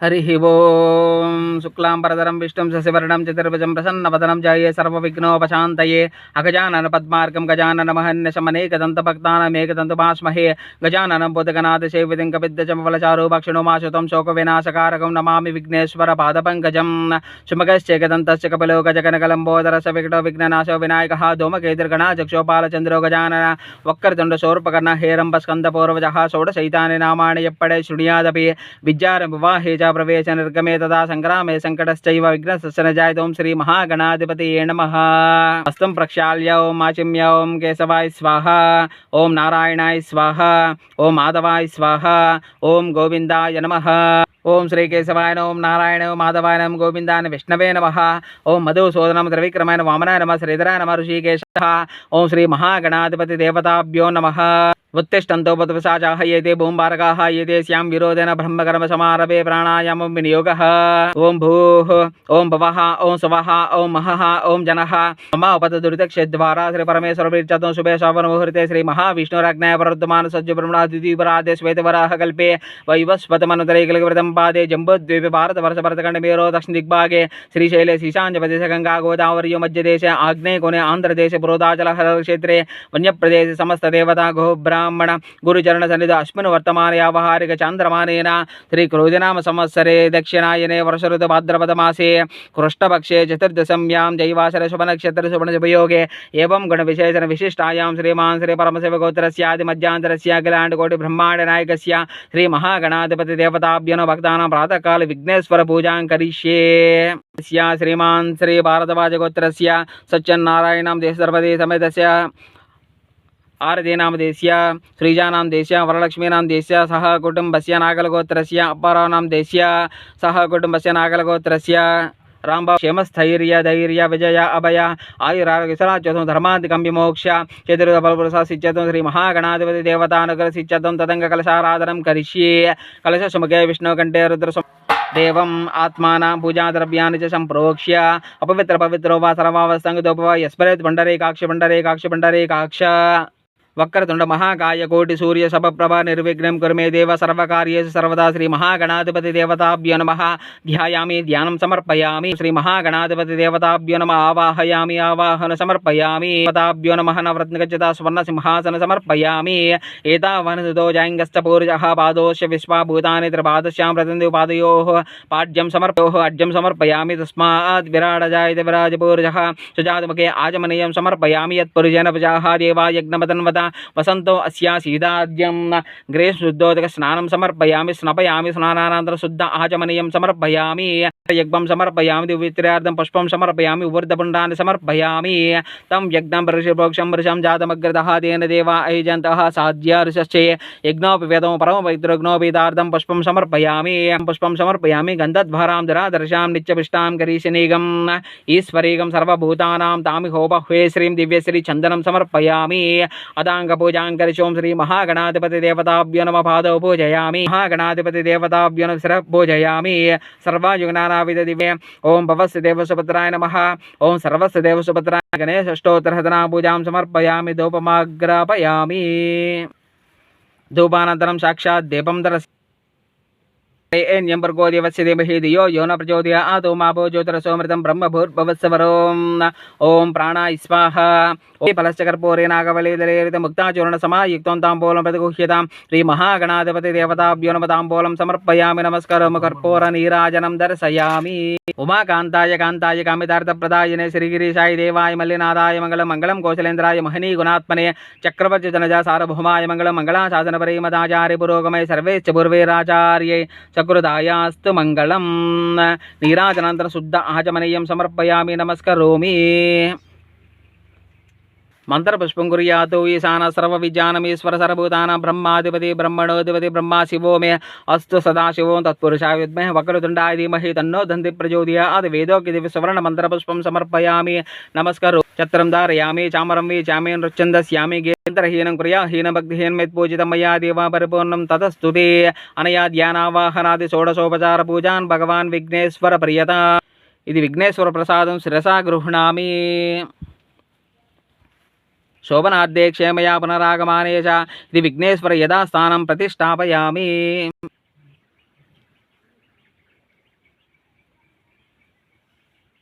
हरि ओं शुक्लांबरधरं विष्णुं शशिवर्णं चतुर्भुजं प्रसन्नवदनं ध्याये सर्वविघ्नोपशान्तये अगजानन पद्मार्कं गजाननमहर्निशमनेकदन्तभक्तानाम् एकदन्तुपास्महे गजाननं बुधगणाधिसेवितं कपिद्धजमफलचारुभक्षणो माशुतं शोकविनाशकारकं नमामि विघ्नेश्वरपादपङ्कजं सुमगश्चेकदन्तस्य कपिलो गजकनकलम्बोदरस्य विकटो विघ्ननाशो विनायकः धूमकेतुर्गणाचक्षोपालचन्द्रो गजानन वक्रतुण्डशूर्पकर्ण हेरम्बस्कन्दपूर्वजः षोडशैतानि नामानि यप्पडे शृणुयादपि विद्यारम्भवाहे च प्रवेश निर्गमे तथा संग्रामे संकटश्चैव विघ्नस्य न जायते। ओं श्री महागणाधिपतये नमः। हस्तं प्रक्षाल्य ओं आचिम्य ओं केशवाय स्वाहा, ओं नारायणाय स्वाहा, ओं माधवाय स्वाहा, ओं गोविंदाय नमः। ओं श्री केशवाय ओं नारायण ओं माधवाय नमः गोविंदाय विष्णवे नमः। ओं मधुसूदनं त्रिविक्रमाय वामनाय नमः श्रीधराय नमः ऋषिकेशः। ओं श्री महागणाधिपति देवताभ्यो नमः। उत्तिष्ठन्तो बतवसाचाः येते भूम्बारकाः येते स्यां विरोधेन ब्रह्मकर्मसमारभे प्राणायामं विनियोगः। ओं भूः ओं भवः ओं सुवः ओं महः ओं जनः मम उपतदुरितक्षेद्वारा श्री परमेश्वर विरचतो शुभे श्रावण मुहूर्ते श्री महाविष्णुराज्ञया प्रवर्तमान सज्ज ब्रह्मणा द्वितीयपराधे श्वेतवराह कल्पे वैवस्वतमनुतरे कलिकृतं पादे जम्बूद्वीपे भारतवर्षभरतखण्डे मेरो दक्षिण दिग्भागे श्रीशैले शीशाञ्चप्रदेशे गंगा गोदावरी मध्यदेशे आग्नेयकोणे आन्ध्रदेशे पुरोधाचलहर क्षेत्रे वन्यप्रदेशे समस्त देवता गो ब्राह्मण गुरुचरण सन्निध अस्मिन् वर्तमाने व्यावहारिक चांद्रमानेन श्री क्रोधिनाम संवत्सरे दक्षिणायने वर्ष ऋतु भाद्रपद मासे कृष्णपक्षे चतुर्दशम्यां जैवासर शुभ नक्षत्र शुभ उपयोगे एवं गुण विशेषण विशिष्टायां श्रीमान श्री परमशिव गोत्रस्य आदि मध्यांतरस्य अखिलांड कोटि ब्रह्मांड नायकस्य श्री महागणाधिपति देवताभ्यो भक्तानां प्रातः काल विघ्नेश्वर पूजां करिष्ये। श्रीमान श्री भारद्वाज गोत्रस्य सच्चन्नारायणां देश सर्वदे समेतस्य आरतीनाम देश्य श्रीजानां देश्य वरलक्ष्मीनां देश्य सह कुटुंबस्य नागलगोत्रस्य अप्पारावनां देश्य सह कुटुंबस्य नागलगोत्रस्य रामबा क्षेमस्थैर्य धैर्य विजय अभय आयुरारोग्यसराच्यतं धर्माधिकं विमोक्ष चतुर्थ बलपुरुषासिच्यतं श्री महागणाधिपति देवतानुग्रह सिच्यतं तदंग कलशाराधनं करिष्ये। कलशसुमुखे विष्णुकण्ठे रुद्र देवम् आत्मानां पूजा द्रव्याणि च सम्प्रोक्ष्य अपवित्र पवित्रो वा सर्वावस्थाङ्गतोपवा यस्मरेत् भण्डरेकाक्ष वक्रतुंड महाकाय कोटि सूर्य सभप्रभा निर्विघ्नं कुरु मे देव सर्वकार्येषु सर्वदा श्री महागणाधिपति देवताभ्यो नमः। ध्यायामि ध्यानं समर्पयामि श्री महागणाधिपति देवताभ्यो नमः। आवाहयामि आवाहन समर्पयामि देवताभ्यो नमः। नवरत्नगच्छता स्वर्ण सिंहासन समर्पयामि। एतावन्तो जायङ्गश्च पूर्वजः पादोश्च विश्वाभूतानि त्रिपादश्यां प्रतन्ति पादयोः पाड्यं समर्पयोः अड्यं समर्पयामि। तस्मात् विराट जायते विराजपूर्वजः सुजातमुखे आचमनीयं समर्पयामि। यत्पुरुषेण प्रजाः देवा यज्ञमतन्वता वसंतो अस्या सीदाद्यं ग्रीष्मशुद्धोदक स्नानं समर्पयामि। स्नपयामि स्नानानन्तरं शुद्ध आचमनीयं समर्पयामि। यज्ञं समर्पयामि। दिव्यत्र्यार्थं पुष्पं समर्पयामि। ऊर्ध्वपुण्डानि समर्पयामि। तं यज्ञं ऋषिप्रोक्षं वृषं जातमग्रतः तेन देवा अयजन्तः साध्य ऋषश्चे यज्ञोपि वेदो परमपवित्रज्ञोपीतार्थं पुष्पं समर्पयामि। गन्धद्वारां दरादर्शां नित्यपुष्टां करीशनीगम् ईश्वरीगं सर्वभूतानां तामिहोपह्वे श्रीं दिव्यश्री चन्दनं समर्पयामि। अदाङ्गपूजां करिष्यों श्री महागणाधिपति देवताभ्यो नमः। पादौ पूजयामि। महागणाधिपति देवताभ्यो नमः शिरः पूजयामि। सर्वायुगनानाविददिवे ओं भवस्य देवसुपुत्राय नमः। ओं सर्वस्य देवसुपुत्राय गणेशाष्टोत्तरहतना पूजां समर्पयामि। धूपमाग्रापयामि। धूपानन्तरं साक्षात् दीपं दर्शयामि। एन्यंबर्गो देवस्य देवहि धियो यो न प्रचोदयात् ओं आभो ज्योतिरसोमृतं ब्रह्मभूर्भुवस्सवरों ओं प्राणाय स्वाहा। ओं फलश्च कर्पूरे नागवलीदलेरितं मुक्ताचूर्णसमायुक्तं ताम्बूलं प्रतिगुह्यतां श्री महागणाधिपति देवताभ्यो नमः। ताम्बूलं समर्पयामि। नमस्करोमि कर्पूरनीराजनं दर्शयामि। उमाकान्ताय कान्ताय कामितार्थप्रदायिने श्रीगिरीशाय देवाय मल्लिनाथाय मङ्गलं मङ्गलं कौशलेन्द्राय महनी गुणात्मने चक्रवर्ति जनजा सार्वभौमाय मङ्गलं मङ्गलाशासनपरिमदाचार्य पुरोगमय सर्वेश्च पूर्वैराचार्ये चक्रुदायास्तु मंगलम। नीराजनानन्तरं शुद्ध आचमनीयं समर्पयामि। नमस्करोमि। मंत्रपुष्पं कुर्यात् ईशानः सर्वविज्ञानमीश्वर सर्वभूतानां ब्रह्माधिपति ब्रह्मणोऽधिपति ब्रह्मा शिवो मे अस्तु सदाशिवो तत्पुरुषाय विद्महे वक्रतुण्डाय धीमहि तन्नो दन्ति प्रचोदयात्। वेदोक्तदिव्यसुवर्ण मंत्रपुष्पं समर्पयामि। नमस्करो चत्रं धारयामि। चामरं वीचामि नृच्छन्दस्यामि गेन्द्रहीनं क्रियाहीनं भक्तिहीनमेत्पूजितं मया देवा परिपूर्णं ततस्तु ते। अनया ध्यानावाहनादि षोडशोपचार पूजान् भगवान् विघ्नेश्वर प्रियता। इति विघ्नेश्वर प्रसादं शिरसा गृह्णामि। शोभनार्धे क्षेमया पुनरागमाने च इति विघ्नेश्वर यदा स्थानं प्रतिष्ठापयामि।